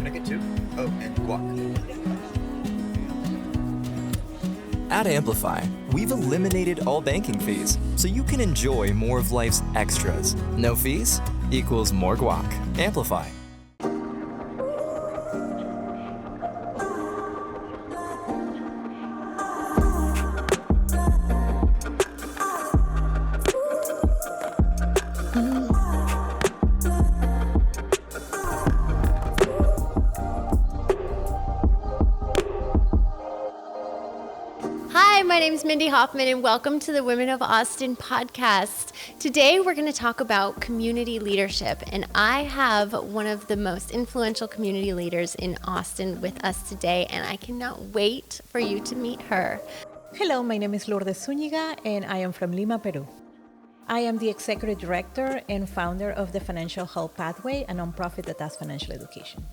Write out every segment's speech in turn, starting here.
Can I get two? Oh, and guac. At Amplify, we've eliminated all banking fees, so you can enjoy more of life's extras. No fees equals more guac. Amplify. Hi, my name is Mindy Hofman, and welcome to the Women of Austin podcast. Today, we're going to talk about community leadership, and I have one of the most influential community leaders in Austin with us today, and I cannot wait for you to meet her. Hello, my name is Lourdes Zuniga, and I am from Lima, Peru. I am the executive director and founder of the Financial Health Pathway, a nonprofit that does financial education.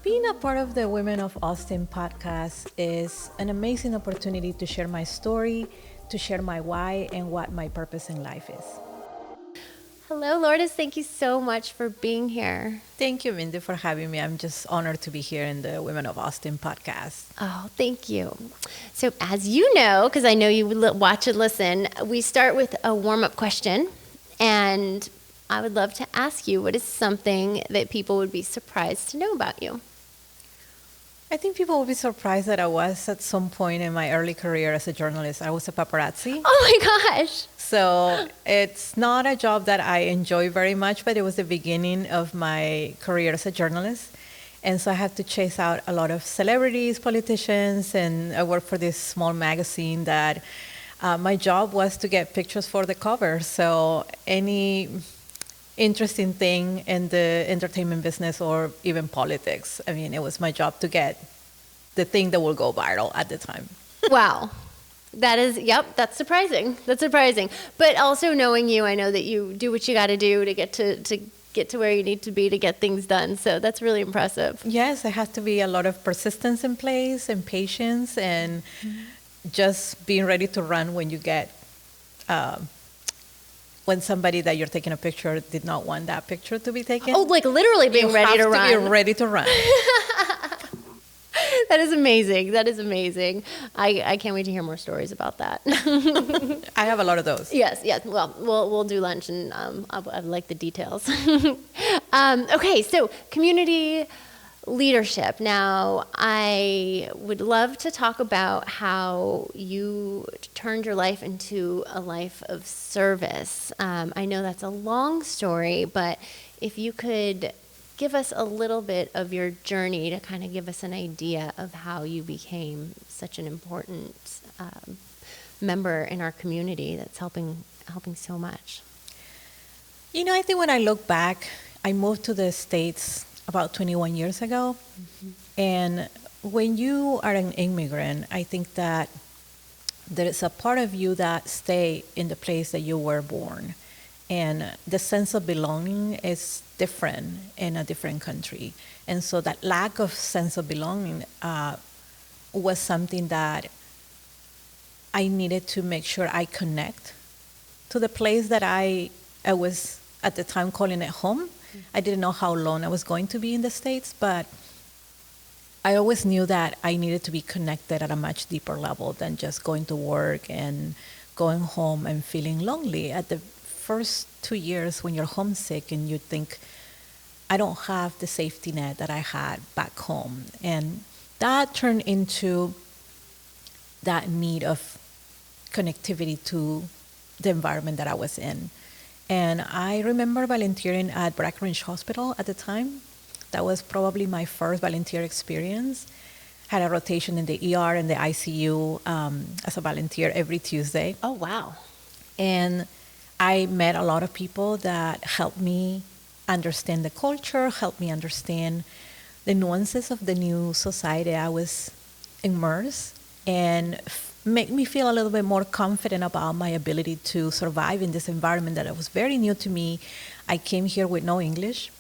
Being a part of the Women of Austin podcast is an amazing opportunity to share my story, to share my why, and what my purpose in life is. Hello, Lourdes. Thank you so much for being here. Thank you, Mindy, for having me. I'm just honored to be here in the Women of Austin podcast. Oh, thank you. So as you know, because I know you watch and listen, we start with a warm-up question, and I would love to ask you, what is something that people would be surprised to know about you? I think people will be surprised that I was at some point in my early career as a journalist. I was a paparazzi. Oh my gosh. So it's not a job that I enjoy very much, but it was the beginning of my career as a journalist. And so I had to chase out a lot of celebrities, politicians, and I worked for this small magazine that my job was to get pictures for the cover. So any interesting thing in the entertainment business or even politics. I mean, it was my job to get the thing that will go viral at the time. Wow. That's surprising. That's surprising. But also knowing you, I know that you do what you got to do to get to where you need to be to get things done. So that's really impressive. Yes, there has to be a lot of persistence in place and patience and just being ready to run when you get when somebody that you're taking a picture did not want that picture to be taken. Oh, like literally being ready to run. You have to be ready to run. That is amazing. That is amazing. I can't wait to hear more stories about that. I have a lot of those. Yes. Well, we'll do lunch, and I like the details. Okay, so community leadership. Now, I would love to talk about how you turned your life into a life of service. I know that's a long story, but if you could give us a little bit of your journey to kind of give us an idea of how you became such an important member in our community that's helping so much. You know, I think when I look back, I moved to the States about 21 years ago. Mm-hmm. And when you are an immigrant, I think that there is a part of you that stay in the place that you were born. And the sense of belonging is different in a different country. And so that lack of sense of belonging was something that I needed to make sure I connect to the place that I was at the time calling it home. I didn't know how long I was going to be in the States, but I always knew that I needed to be connected at a much deeper level than just going to work and going home and feeling lonely. At the first 2 years when you're homesick and you think, I don't have the safety net that I had back home. And that turned into that need of connectivity to the environment that I was in. And I remember volunteering at Breckenridge Hospital at the time. That was probably my first volunteer experience. Had a rotation in the ER and the ICU as a volunteer every Tuesday. Oh, wow. And I met a lot of people that helped me understand the culture, helped me understand the nuances of the new society I was immersed, and make me feel a little bit more confident about my ability to survive in this environment that was very new to me. I came here with no English.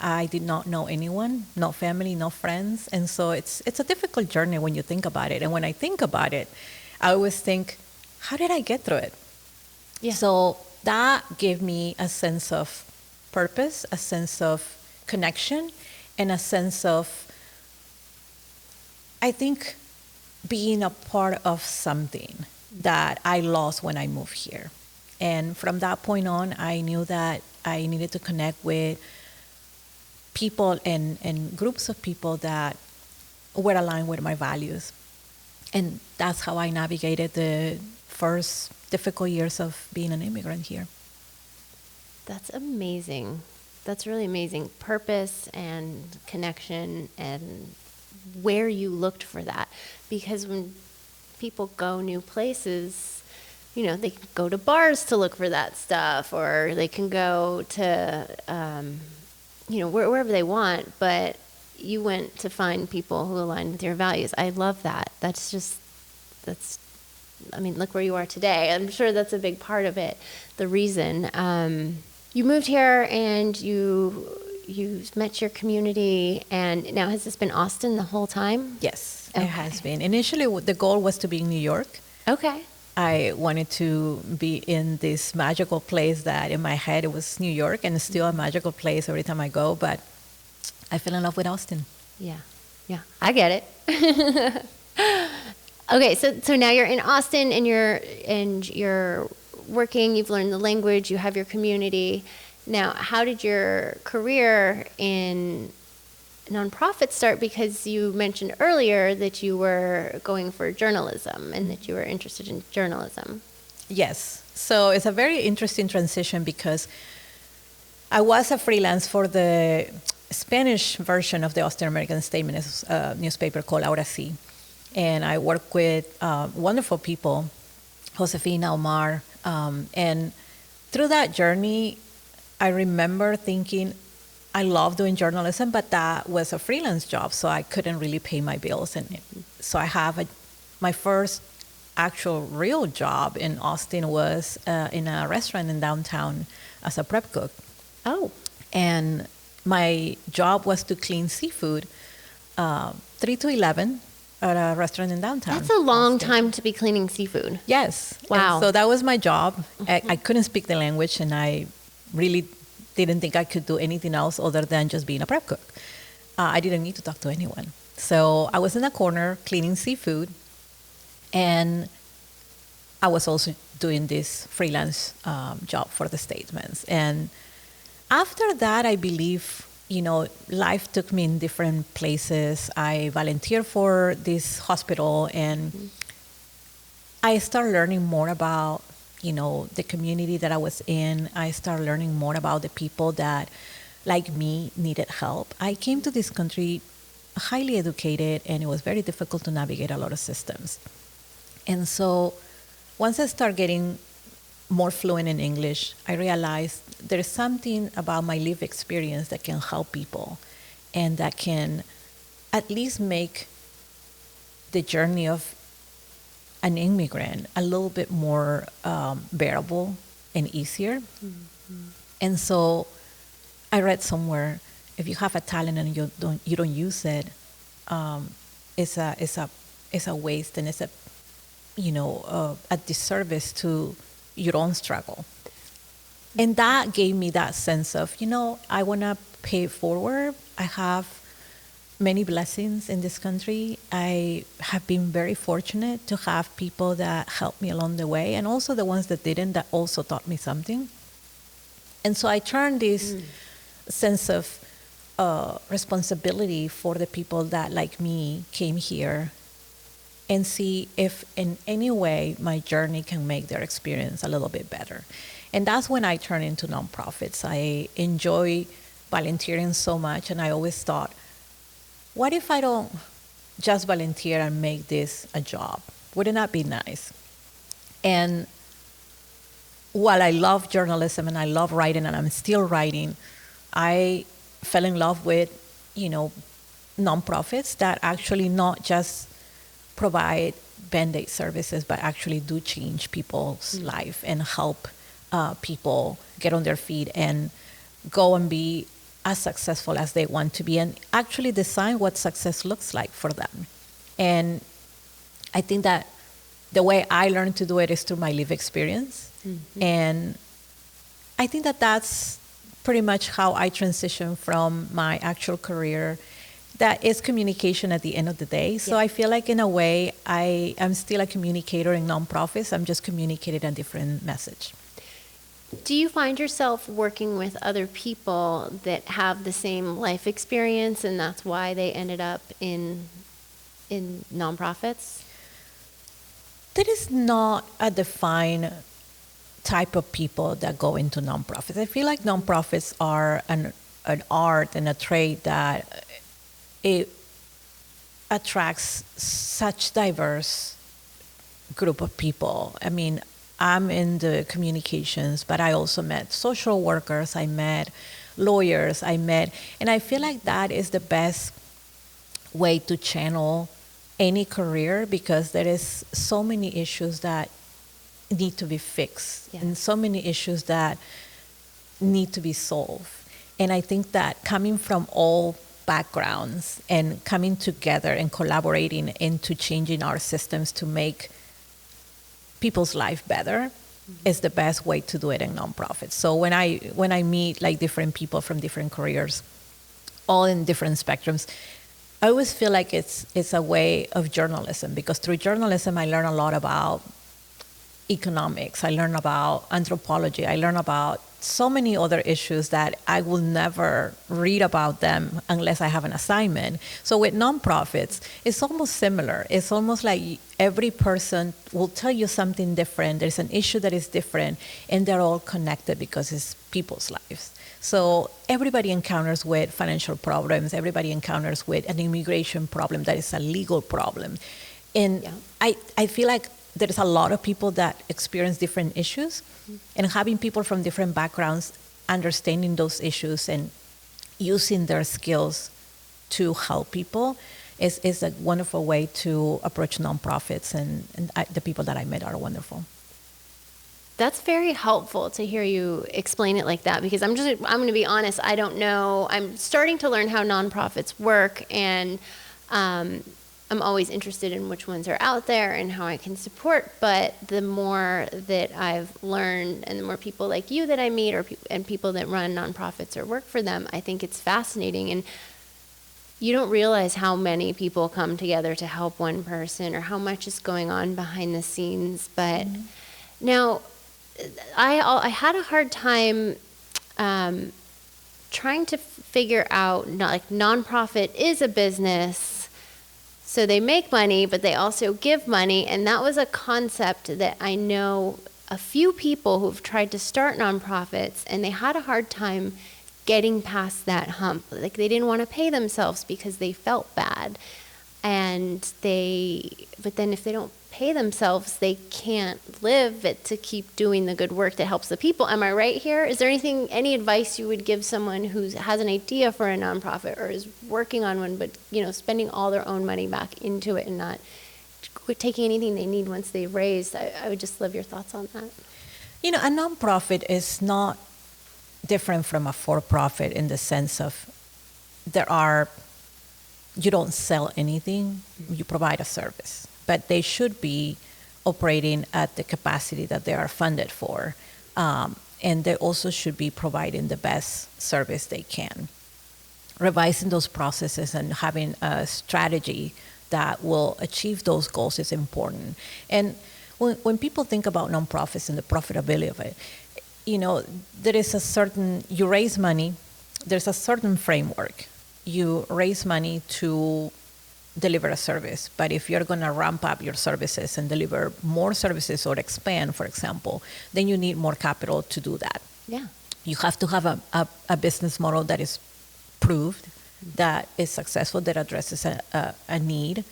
I did not know anyone, no family, no friends. And so it's a difficult journey when you think about it. And when I think about it, I always think, how did I get through it? Yeah. So that gave me a sense of purpose, a sense of connection, and a sense of I think being a part of something that I lost when I moved here. And from that point on, I knew that I needed to connect with people and groups of people that were aligned with my values. And that's how I navigated the first difficult years of being an immigrant here. That's amazing. That's really amazing. Purpose and connection and where you looked for that. Because when people go new places, they can go to bars to look for that stuff, or they can go to, wherever they want, but you went to find people who align with your values. I love that. Look where you are today. I'm sure that's a big part of it, the reason. You moved here and you met your community, and now has this been Austin the whole time? Yes, Okay. it has been. Initially, the goal was to be in New York. Okay. I wanted to be in this magical place that in my head it was New York, and it's still a magical place every time I go, but I fell in love with Austin. Yeah, I get it. Okay, so now you're in Austin and you're working. You've learned the language. You have your community. Now, how did your career in nonprofit start? Because you mentioned earlier that you were going for journalism and that you were interested in journalism. Yes. So it's a very interesting transition because I was a freelance for the Spanish version of the Austin American Statement, a newspaper called Ahora Sí. And I work with wonderful people, Josefina, Omar. And through that journey, I remember thinking, I love doing journalism, but that was a freelance job, so I couldn't really pay my bills. And so I have my first actual real job in Austin was in a restaurant in downtown as a prep cook. Oh. And my job was to clean seafood 3 to 11 at a restaurant in downtown. That's a long Austin. time to be cleaning seafood. Yes. Wow. And so that was my job. I couldn't speak the language, and I really didn't think I could do anything else other than just being a prep cook. I didn't need to talk to anyone. So I was in a corner cleaning seafood, and I was also doing this freelance job for the Statements. And after that, I believe, life took me in different places. I volunteered for this hospital, and I started learning more about, the community that I was in. I started learning more about the people that, like me, needed help. I came to this country highly educated, and it was very difficult to navigate a lot of systems. And so once I started getting more fluent in English, I realized there's something about my lived experience that can help people and that can at least make the journey of an immigrant a little bit more bearable and easier. Mm-hmm. And so I read somewhere, if you have a talent and you don't use it, it's a waste, and it's a disservice to your own struggle. And that gave me that sense of, I want to pay it forward. I have many blessings in this country. I have been very fortunate to have people that helped me along the way, and also the ones that didn't, that also taught me something. And so I turned this sense of responsibility for the people that, like me, came here, and see if in any way my journey can make their experience a little bit better. And that's when I turned into nonprofits. I enjoy volunteering so much, and I always thought, what if I don't just volunteer and make this a job? Wouldn't that be nice? And while I love journalism and I love writing, and I'm still writing, I fell in love with, nonprofits that actually not just provide Band-Aid services, but actually do change people's life and help people get on their feet and go and be as successful as they want to be, and actually design what success looks like for them. And I think that the way I learned to do it is through my lived experience. Mm-hmm. And I think that that's pretty much how I transitioned from my actual career that is communication at the end of the day. So I feel like in a way, I am still a communicator in nonprofits. I'm just communicating a different message. Do you find yourself working with other people that have the same life experience, and that's why they ended up in nonprofits? There is not a defined type of people that go into nonprofits. I feel like nonprofits are an art and a trade that it attracts such diverse group of people. I mean, I'm in the communications, but I also met social workers, I met lawyers, and I feel like that is the best way to channel any career, because there is so many issues that need to be fixed and so many issues that need to be solved. And I think that coming from all backgrounds and coming together and collaborating into changing our systems to make people's life better is the best way to do it in nonprofits. So when I meet like different people from different careers, all in different spectrums, I always feel like it's a way of journalism, because through journalism I learn a lot about economics, I learn about anthropology, I learn about so many other issues that I will never read about them unless I have an assignment. So with nonprofits, it's almost similar. It's almost like every person will tell you something different. There's an issue that is different, and they're all connected because it's people's lives. So everybody encounters with financial problems. Everybody encounters with an immigration problem that is a legal problem. And I feel like there's a lot of people that experience different issues, and having people from different backgrounds understanding those issues and using their skills to help people is a wonderful way to approach nonprofits, and the people that I met are wonderful. That's very helpful to hear you explain it like that, because I'm going to be honest, I don't know. I'm starting to learn how nonprofits work, and I'm always interested in which ones are out there and how I can support. But the more that I've learned, and the more people like you that I meet, and people that run nonprofits or work for them, I think it's fascinating. And you don't realize how many people come together to help one person, or how much is going on behind the scenes. But now, I had a hard time trying to figure out, like, nonprofit is a business, so they make money, but they also give money. And that was a concept that I know a few people who've tried to start nonprofits, and they had a hard time getting past that hump. Like, they didn't want to pay themselves because they felt bad. But then if they don't pay themselves, they can't live it to keep doing the good work that helps the people. Am I right here? Is there any advice you would give someone who has an idea for a nonprofit, or is working on one, but spending all their own money back into it and not taking anything they need once they've raised? I would just love your thoughts on that. A nonprofit is not different from a for-profit in the sense of you don't sell anything, you provide a service. But they should be operating at the capacity that they are funded for. And they also should be providing the best service they can. Revising those processes and having a strategy that will achieve those goals is important. And when people think about nonprofits and the profitability of it, there is you raise money, there's a certain framework. You raise money to deliver a service. But if you're going to ramp up your services and deliver more services or expand, for example, then you need more capital to do that. Yeah. You have to have a business model that is proved, that is successful, that addresses a need.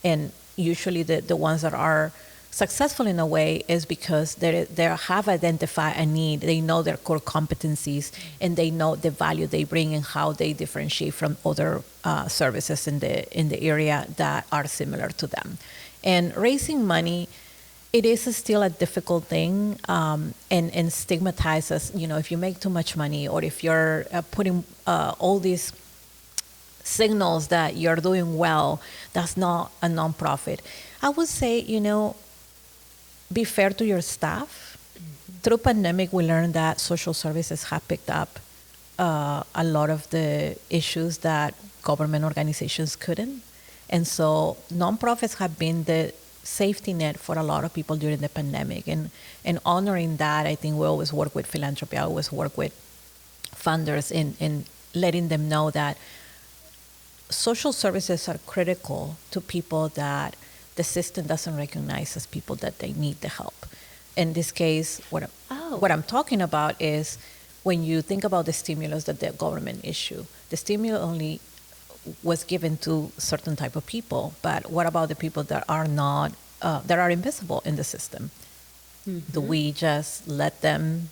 And usually the ones that are successful in a way is because they have identified a need. They know their core competencies, and they know the value they bring and how they differentiate from other services in the area that are similar to them. And raising money, it is still a difficult thing, and stigmatizes. If you make too much money, or if you're putting all these signals that you're doing well, that's not a nonprofit. I would say, be fair to your staff. Through pandemic, we learned that social services have picked up a lot of the issues that government organizations couldn't. And so nonprofits have been the safety net for a lot of people during the pandemic. And honoring that, I think we always work with philanthropy. I always work with funders in letting them know that social services are critical to people that the system doesn't recognize as people that they need the help. In this case, what I'm talking about is when you think about the stimulus that the government issued, the stimulus only was given to certain type of people, but what about the people that are not, that are invisible in the system? Mm-hmm. Do we just let them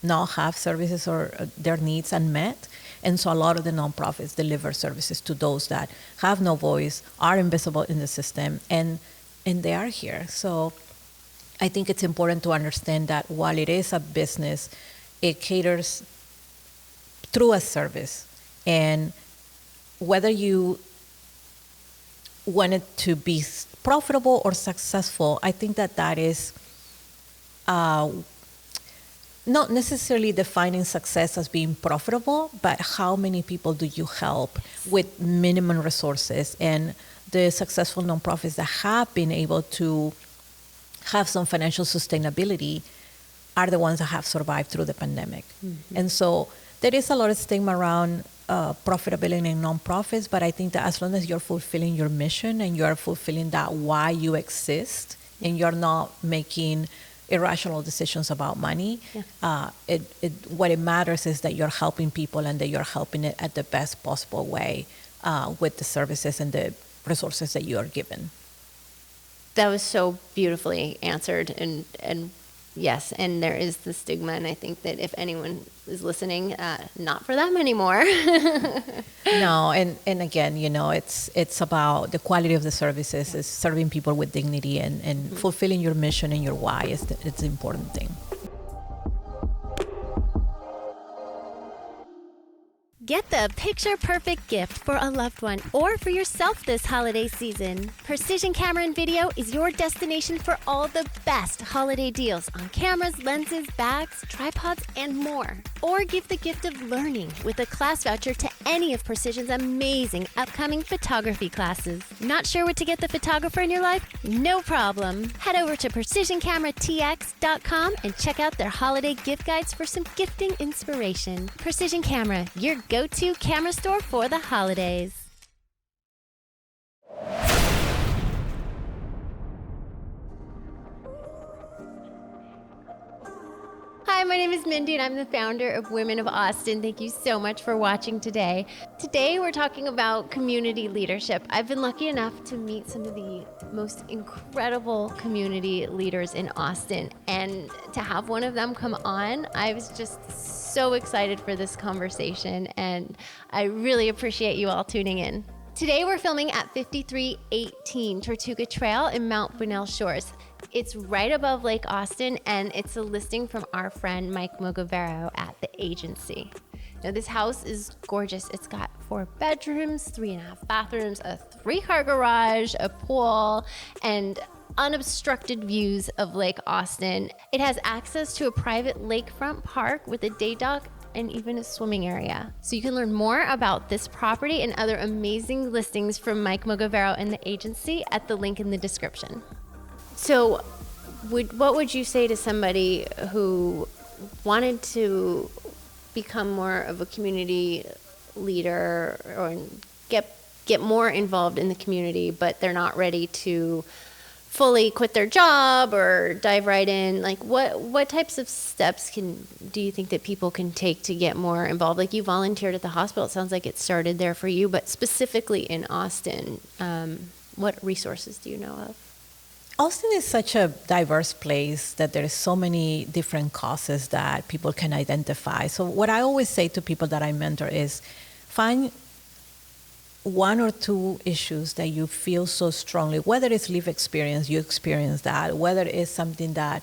not have services or their needs unmet? And so a lot of the nonprofits deliver services to those that have no voice, are invisible in the system, and they are here. So I think it's important to understand that while it is a business, it caters through a service. And whether you want it to be profitable or successful, I think that is not necessarily defining success as being profitable, but how many people do you help with minimum resources? And the successful nonprofits that have been able to have some financial sustainability are the ones that have survived through the pandemic. Mm-hmm. And so there is a lot of stigma around profitability in nonprofits, but I think that as long as you're fulfilling your mission and you're fulfilling that why you exist, and you're not making irrational decisions about money, what it matters is that you're helping people and that you're helping it at the best possible way with the services and the resources that you are given. That was so beautifully answered, and yes, and there is the stigma, and I think that if anyone is listening, not for them anymore. No, and again, it's about the quality of the services, is serving people with dignity and fulfilling your mission and your why is it's the important thing. Get the picture-perfect gift for a loved one or for yourself this holiday season. Precision Camera and Video is your destination for all the best holiday deals on cameras, lenses, bags, tripods, and more. Or give the gift of learning with a class voucher to any of Precision's amazing upcoming photography classes. Not sure what to get the photographer in your life? No problem. Head over to PrecisionCameraTX.com and check out their holiday gift guides for some gifting inspiration. Precision Camera, your go-to camera store for the holidays. Hi, my name is Mindy, and I'm the founder of Women of Austin. Thank you so much for watching today. Today, we're talking about community leadership. I've been lucky enough to meet some of the most incredible community leaders in Austin, and to have one of them come on, I was just so excited for this conversation, and I really appreciate you all tuning in. Today, we're filming at 5318 Tortuga Trail in Mount Bunnell Shores. It's right above Lake Austin, and it's a listing from our friend Mike Mogavero at the agency. Now, this house is gorgeous. It's got 4 bedrooms, 3.5 bathrooms, a 3-car garage, a pool, and unobstructed views of Lake Austin. It has access to a private lakefront park with a day dock and even a swimming area. So you can learn more about this property and other amazing listings from Mike Mogavero and the agency at the link in the description. So what would you say to somebody who wanted to become more of a community leader or get more involved in the community, but they're not ready to fully quit their job or dive right in? Like what types of steps do you think that people can take to get more involved? Like, you volunteered at the hospital. It sounds like it started there for you, but specifically in Austin, what resources do you know of? Austin is such a diverse place that there is so many different causes that people can identify. So what I always say to people that I mentor is find 1 or 2 issues that you feel so strongly, whether it's lived experience, you experience that, whether it's something that,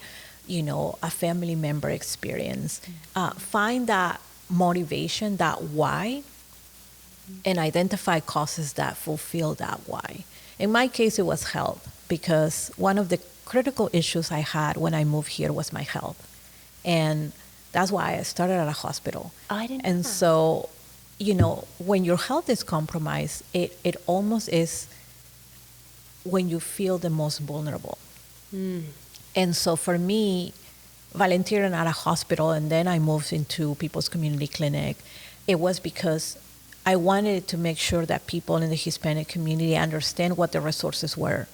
a family member experienced. Find that motivation, that why, and identify causes that fulfill that why. In my case, it was health, because one of the critical issues I had when I moved here was my health. And That's why I started at a hospital. Oh, I didn't know And that. so, when your health is compromised, it almost is when you feel the most vulnerable. And so for me, volunteering at a hospital and then I moved into People's Community Clinic, it was because I wanted to make sure that people in the Hispanic community understand what the resources were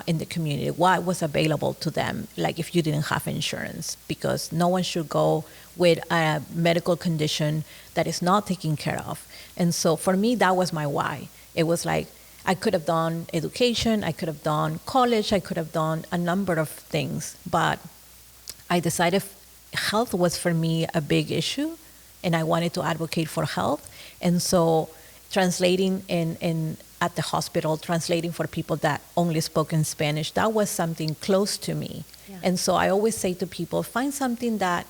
in the community, what was available to them, like if you didn't have insurance, because no one should go with a medical condition that is not taken care of. And so for me, that was my why. It was like, I could have done education, I could have done college, I could have done a number of things, but I decided health was for me a big issue and I wanted to advocate for health. And so translating in at the hospital, translating for people that only spoke in Spanish, that was something close to me. Yeah. And so I always say to people, find something that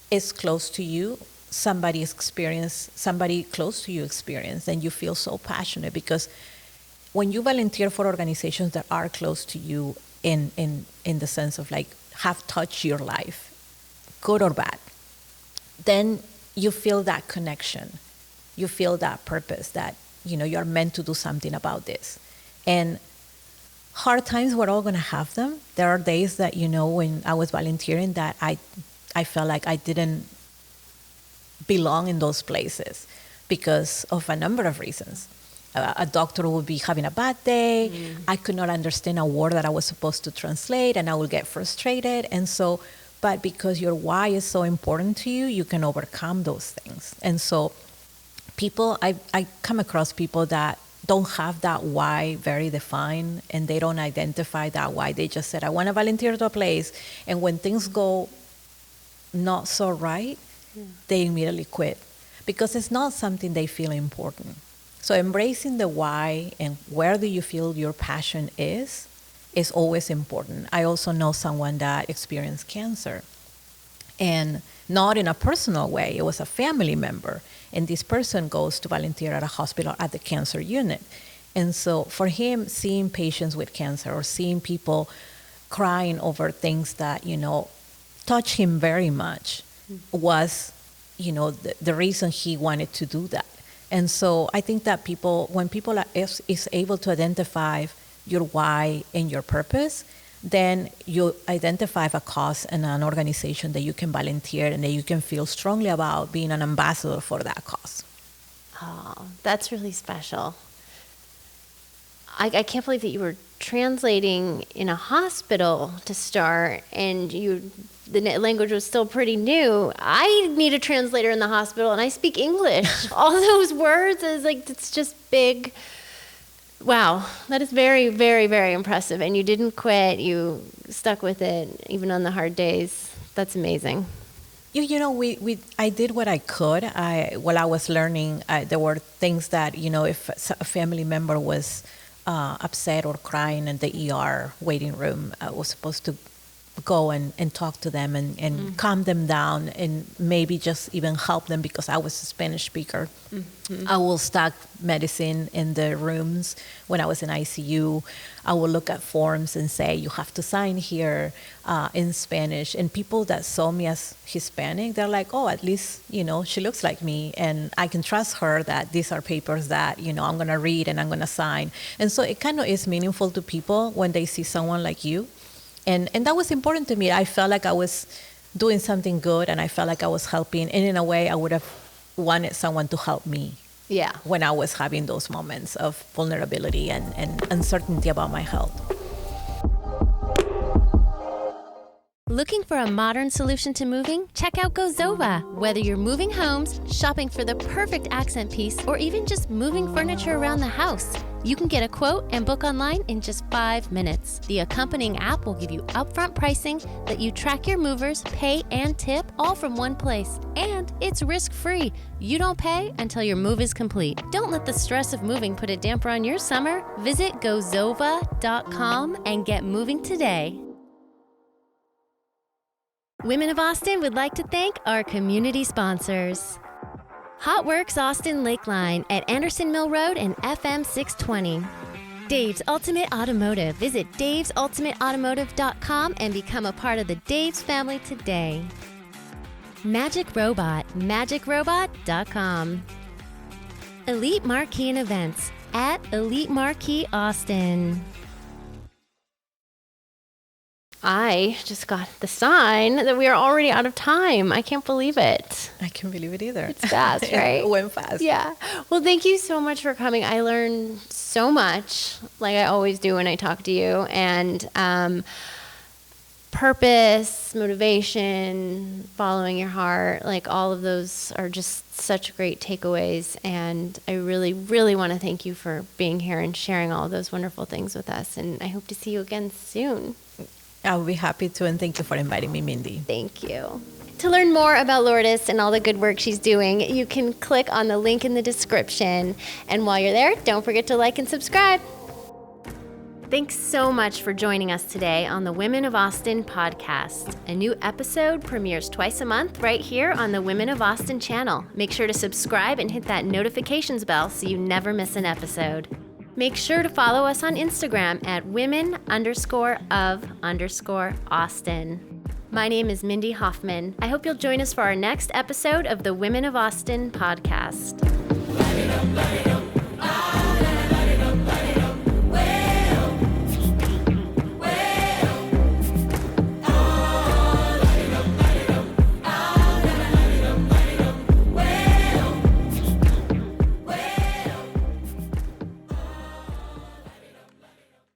is close to you, somebody close to you experienced, and you feel so passionate, because when you volunteer for organizations that are close to you in the sense of like have touched your life, good or bad, then you feel that connection. You feel that purpose that, you're meant to do something about this. And hard times, we're all going to have them. There are days that, when I was volunteering that I felt like I didn't belong in those places because of a number of reasons. A doctor would be having a bad day. I could not understand a word that I was supposed to translate, and I would get frustrated. And so, but because your why is so important to you, you can overcome those things. And so I come across people that don't have that why very defined, and they don't identify that why. They just said, I want to volunteer to a place. And when things go not so right, they immediately quit because it's not something they feel important. So embracing the why and where do you feel your passion is always important. I also know someone that experienced cancer, and not in a personal way. It was a family member, and this person goes to volunteer at a hospital at the cancer unit. And so for him, seeing patients with cancer or seeing people crying over things that, touch him very much was, the reason he wanted to do that. And so I think that when people is able to identify your why and your purpose, then you identify a cause and an organization that you can volunteer and that you can feel strongly about being an ambassador for that cause. Oh, that's really special. I can't believe that you were translating in a hospital to start, and the language was still pretty new. I need a translator in the hospital, and I speak English. All those words it's just big. Wow, that is very, very, very impressive. And you didn't quit. You stuck with it even on the hard days. That's amazing. I did what I could. While I was learning, there were things that, if a family member was upset or crying in the ER waiting room, I was supposed to go and talk to them and calm them down and maybe just even help them because I was a Spanish speaker. I will stock medicine in the rooms when I was in ICU. I will look at forms and say, you have to sign here in Spanish. And people that saw me as Hispanic, they're like, oh, at least, she looks like me and I can trust her that these are papers that, I'm going to read and I'm going to sign. And so it kind of is meaningful to people when they see someone like you. And that was important to me. I felt like I was doing something good and I felt like I was helping. And in a way, I would have wanted someone to help me. Yeah. When I was having those moments of vulnerability and uncertainty about my health. Looking for a modern solution to moving? Check out Gozova. Whether you're moving homes, shopping for the perfect accent piece, or even just moving furniture around the house, you can get a quote and book online in just 5 minutes. The accompanying app will give you upfront pricing, let you track your movers, pay, and tip all from one place. And it's risk-free. You don't pay until your move is complete. Don't let the stress of moving put a damper on your summer. Visit gozova.com and get moving today. Women of Austin would like to thank our community sponsors. Hot Works Austin Lakeline at Anderson Mill Road and FM 620. Dave's Ultimate Automotive. Visit davesultimateautomotive.com and become a part of the Dave's family today. Magic Robot, magicrobot.com. Elite Marquee and Events at Elite Marquee Austin. I just got the sign that we are already out of time. I can't believe it. I can't believe it either. It's fast, right? It went fast. Yeah. Well, thank you so much for coming. I learned so much, like I always do when I talk to you. And purpose, motivation, following your heart, like all of those are just such great takeaways. And I really, really want to thank you for being here and sharing all of those wonderful things with us. And I hope to see you again soon. I'll be happy to, and thank you for inviting me, Mindy. Thank you. To learn more about Lourdes and all the good work she's doing, you can click on the link in the description. And while you're there, don't forget to like and subscribe. Thanks so much for joining us today on the Women of Austin podcast. A new episode premieres twice a month right here on the Women of Austin channel. Make sure to subscribe and hit that notifications bell so you never miss an episode. Make sure to follow us on Instagram at women_of_Austin. My name is Mindy Hofman. I hope you'll join us for our next episode of the Women of Austin podcast.